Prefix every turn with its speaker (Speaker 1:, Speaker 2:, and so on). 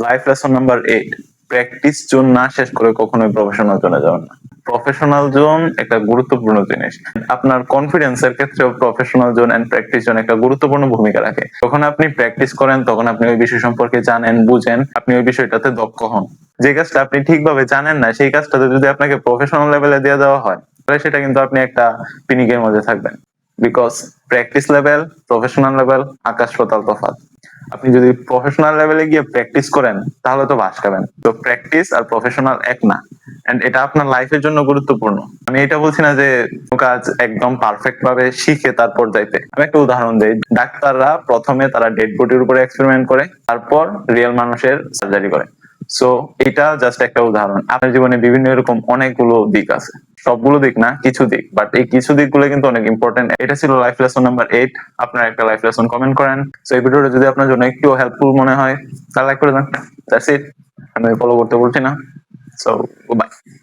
Speaker 1: Life lesson number 8, practice zone না শেষ করে কখনোই প্রফেশনাল জোনে যাবেন না। প্রফেশনাল জোন একটা গুরুত্বপূর্ণ জিনিস। আপনার কনফিডেন্সের ক্ষেত্রেও professional zone and practice zone একটা গুরুত্বপূর্ণ ভূমিকা রাখে। যখন আপনি প্র্যাকটিস করেন তখন আপনি ওই বিষয় সম্পর্কে জানেন, বুঝেন, আপনি ওই বিষয়টাতে দক্ষ হন। যে কাজটা আপনি ঠিকভাবে জানেন না সেই কাজটাতে যদি আপনাকে প্রফেশনাল লেভেলে দিয়ে দেওয়া হয় তাহলে সেটা কিন্তু আপনি একটা পিনিকের মধ্যে থাকবেন। Because practice level, professional level আকাশ পাতাল তফাৎ। আপনি যদি প্রফেশনাল লেভেলে গিয়ে প্র্যাকটিস করেন তাহলে তো বাস খাবেন। তো প্র্যাকটিস আর প্রফেশনাল এক না, এন্ড এটা আপনার লাইফের জন্য গুরুত্বপূর্ণ। আমি এটা বলছি না যে কাজ একদম পারফেক্ট ভাবে শিখে তারপর যাইতে। আমি একটা উদাহরণ দেই, ডাক্তাররা প্রথমে তারা ডেড বডির উপরে এক্সপেরিমেন্ট করে, তারপর রিয়েল মানুষের সার্জারি করে। সো এটা জাস্ট একটা উদাহরণ। আপনার জীবনে বিভিন্ন এরকম অনেকগুলো দিক আছে, সবগুলো দিক না, কিছু দিক, বাট এই কিছু দিকগুলো কিন্তু অনেক ইম্পর্টেন্ট। এটা ছিল লাইফ লেসন নাম্বার 8। আপনার একটা লাইফ লেসন কমেন্ট করেন। সো এই ভিডিওটা যদি আপনার জন্য একটু হেল্পফুল মনে হয় তাহলে লাইক করে দেন। That's it. আমি ফলো করতে বলছি না। সো